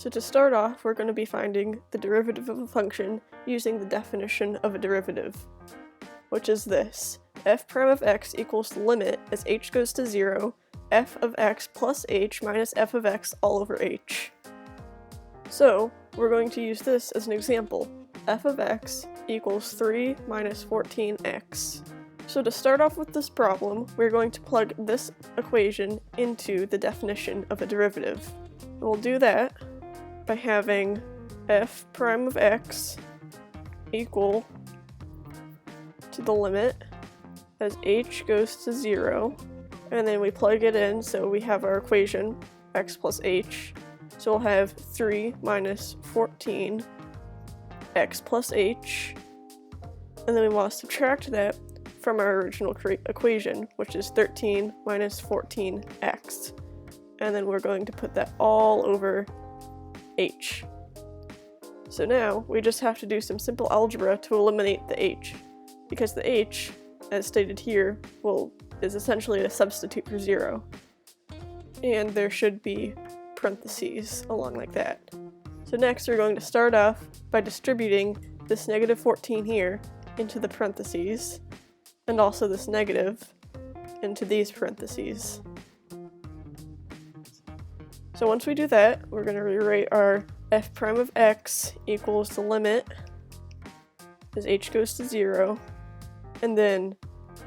So to start off, we're going to be finding the derivative of a function using the definition of a derivative, which is this. F prime of x equals the limit as h goes to 0, f of x plus h minus f of x all over h. So we're going to use this as an example. F of x equals 3 minus 14x. So to start off with this problem, we're going to plug this equation into the definition of a derivative. And we'll do that by having f prime of x equal to the limit as h goes to 0, and then we plug it in, so we have our equation x plus h. So we'll have 3 minus 14 x plus h, and then we want to subtract that from our original equation, which is 13 minus 14x, and then we're going to put that all over h. So now we just have to do some simple algebra to eliminate the h, because the h, as stated here, is essentially a substitute for 0, and there should be parentheses along like that. So next we're going to start off by distributing this negative 14 here into the parentheses, and also this negative into these parentheses. So once we do that, we're going to rewrite our f prime of x equals the limit as h goes to 0, and then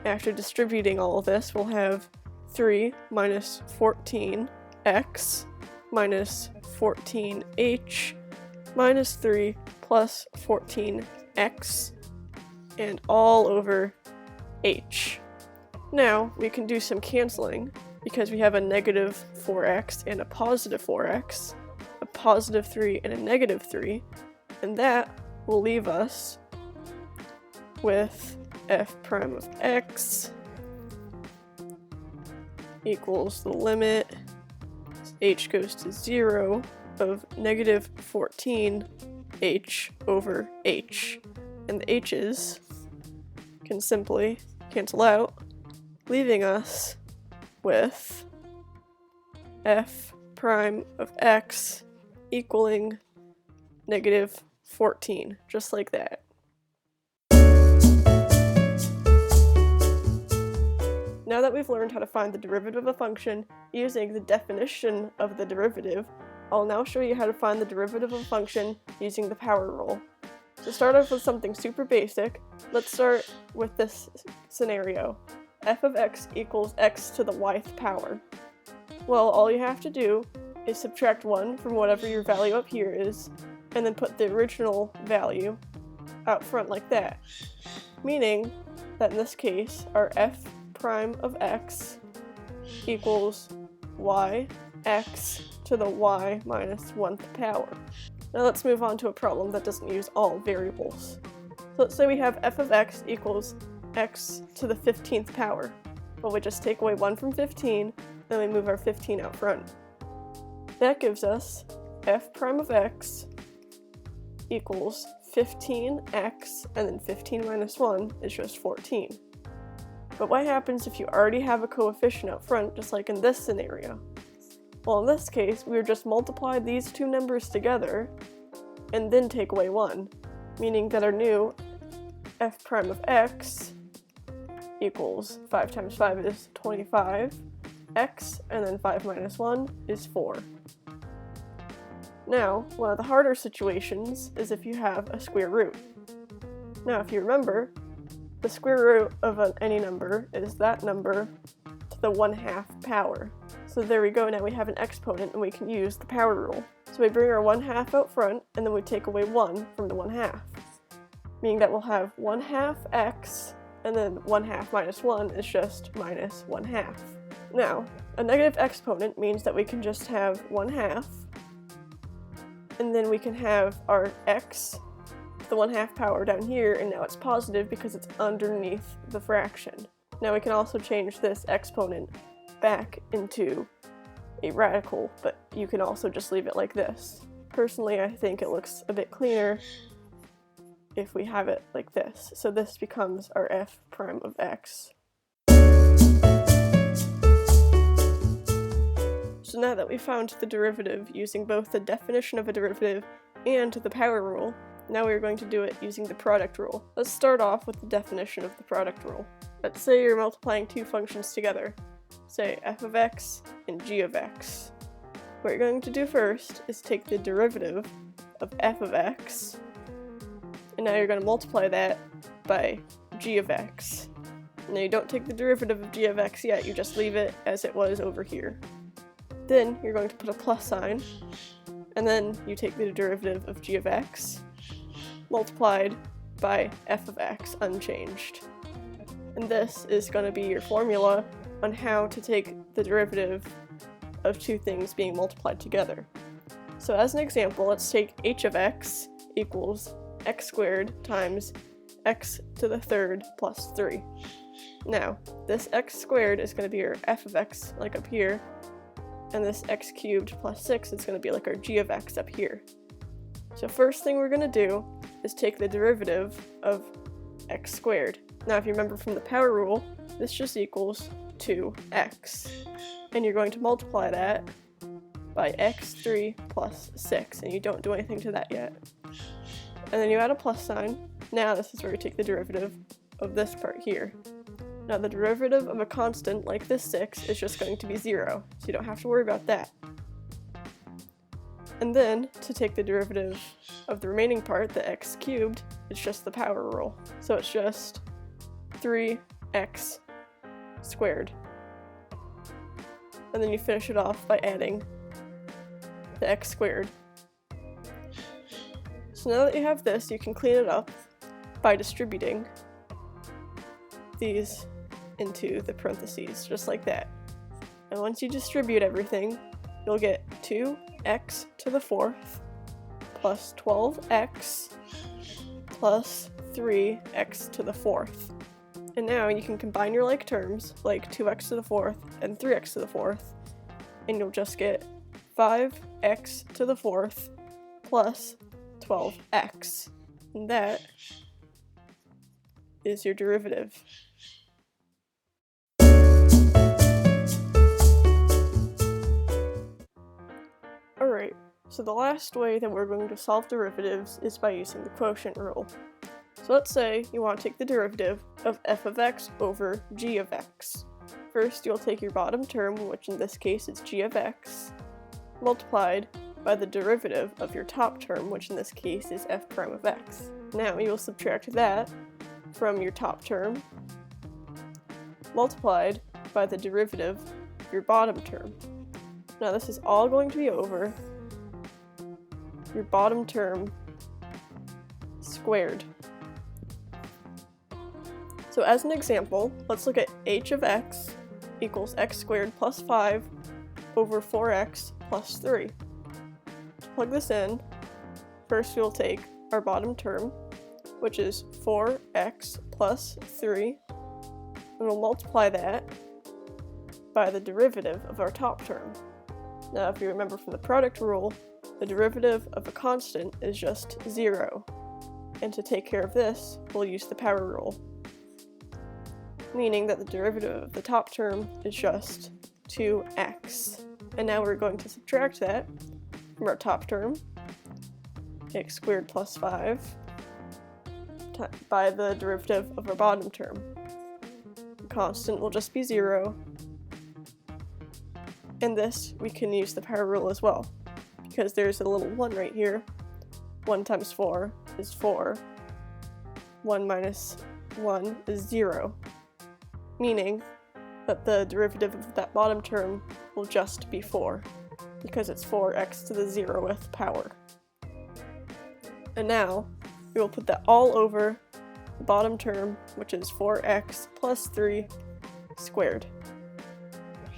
after distributing all of this, we'll have 3 minus 14x minus 14h minus 3 plus 14x, and all over h. Now we can do some canceling, because we have a negative 4x and a positive 4x, a positive 3 and a negative 3, and that will leave us with f prime of x equals the limit as h goes to 0 of negative 14h over h. And the h's can simply cancel out, leaving us with f prime of x equaling negative 14, just like that. Now that we've learned how to find the derivative of a function using the definition of the derivative, I'll now show you how to find the derivative of a function using the power rule. To start off with something super basic, let's start with this scenario. F of x equals x to the yth power. Well, all you have to do is subtract 1 from whatever your value up here is, and then put the original value out front like that. Meaning that in this case, our f prime of x equals yx to the y minus 1th power. Now let's move on to a problem that doesn't use all variables. So let's say we have f of x equals x to the 15th power. Well, we just take away 1 from 15, then we move our 15 out front. That gives us f prime of x equals 15x, and then 15 minus 1 is just 14. But what happens if you already have a coefficient out front, just like in this scenario? Well, in this case, we would just multiply these two numbers together and then take away 1, meaning that our new f prime of x equals 5 times 5 is 25, x, and then 5 minus 1 is 4. Now, one of the harder situations is if you have a square root. Now, if you remember, the square root of any number is that number to the 1/2 power. So there we go, now we have an exponent and we can use the power rule. So we bring our 1/2 out front and then we take away 1 from the 1/2. Meaning that we'll have 1/2 x, and then 1/2 minus 1 is just minus 1/2. Now, a negative exponent means that we can just have 1/2, and then we can have our x, the 1/2 power down here, and now it's positive because it's underneath the fraction. Now we can also change this exponent back into a radical, but you can also just leave it like this. Personally, I think it looks a bit cleaner if we have it like this. So this becomes our f prime of x. So So now that we found the derivative using both the definition of a derivative and the power rule, now we're going to do it using the product rule. Let's start off with the definition of the product rule. Let's say you're multiplying two functions together, say f of x and g of x. What you're going to do first is take the derivative of f of x, and now you're going to multiply that by g of x. Now you don't take the derivative of g of x yet, you just leave it as it was over here. Then you're going to put a plus sign, and then you take the derivative of g of x multiplied by f of x unchanged. And this is going to be your formula on how to take the derivative of two things being multiplied together. So as an example, let's take h of x equals x squared times x to the third plus 3. Now, this x squared is going to be your f of x, like up here, and this x cubed plus 6 is going to be like our g of x up here. So first thing we're going to do is take the derivative of x squared. Now if you remember from the power rule, this just equals 2x. And you're going to multiply that by x3 plus 6, and you don't do anything to that yet. And then you add a plus sign. Now this is where you take the derivative of this part here. Now the derivative of a constant like this 6 is just going to be 0, so you don't have to worry about that. And then, to take the derivative of the remaining part, the x cubed, it's just the power rule. So it's just 3x squared. And then you finish it off by adding the x squared. So now that you have this, you can clean it up by distributing these into the parentheses, just like that. And once you distribute everything, you'll get 2x to the fourth plus 12x plus 3x to the fourth. And now you can combine your like terms, like 2x to the fourth and 3x to the fourth, and you'll just get 5x to the fourth plus 12x. And that is your derivative. Alright, so the last way that we're going to solve derivatives is by using the quotient rule. So let's say you want to take the derivative of f of x over g of x. First, you'll take your bottom term, which in this case is g of x, multiplied by the derivative of your top term, which in this case is f prime of x. Now you'll subtract that from your top term, multiplied by the derivative of your bottom term. Now this is all going to be over your bottom term squared. So as an example, let's look at h of x equals x squared plus 5 over 4x plus 3. To plug this in, first we'll take our bottom term, which is 4x plus 3, and we'll multiply that by the derivative of our top term. Now, if you remember from the product rule, the derivative of a constant is just 0. And to take care of this, we'll use the power rule, meaning that the derivative of the top term is just 2x. And now we're going to subtract that from our top term, x squared plus 5, by the derivative of our bottom term. The constant will just be 0. And this, we can use the power rule as well, because there's a little 1 right here. 1 times 4 is 4. 1 minus 1 is 0, meaning that the derivative of that bottom term will just be 4, because it's 4x to the 0th power. And now, we will put that all over the bottom term, which is 4x plus 3 squared.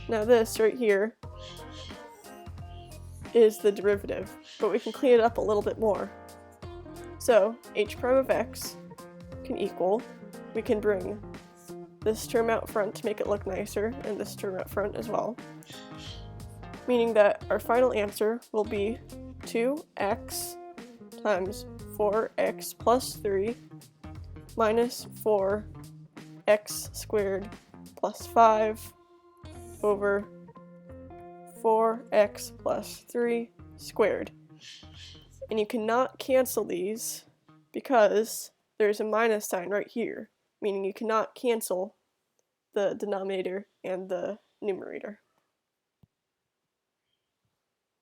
Now this right here is the derivative, but we can clean it up a little bit more. So h prime of x can equal, we can bring this term out front to make it look nicer, and this term out front as well, meaning that our final answer will be 2x times 4x plus 3 minus 4x squared plus 5 over 4x plus 3 squared. And you cannot cancel these because there's a minus sign right here, meaning you cannot cancel the denominator and the numerator.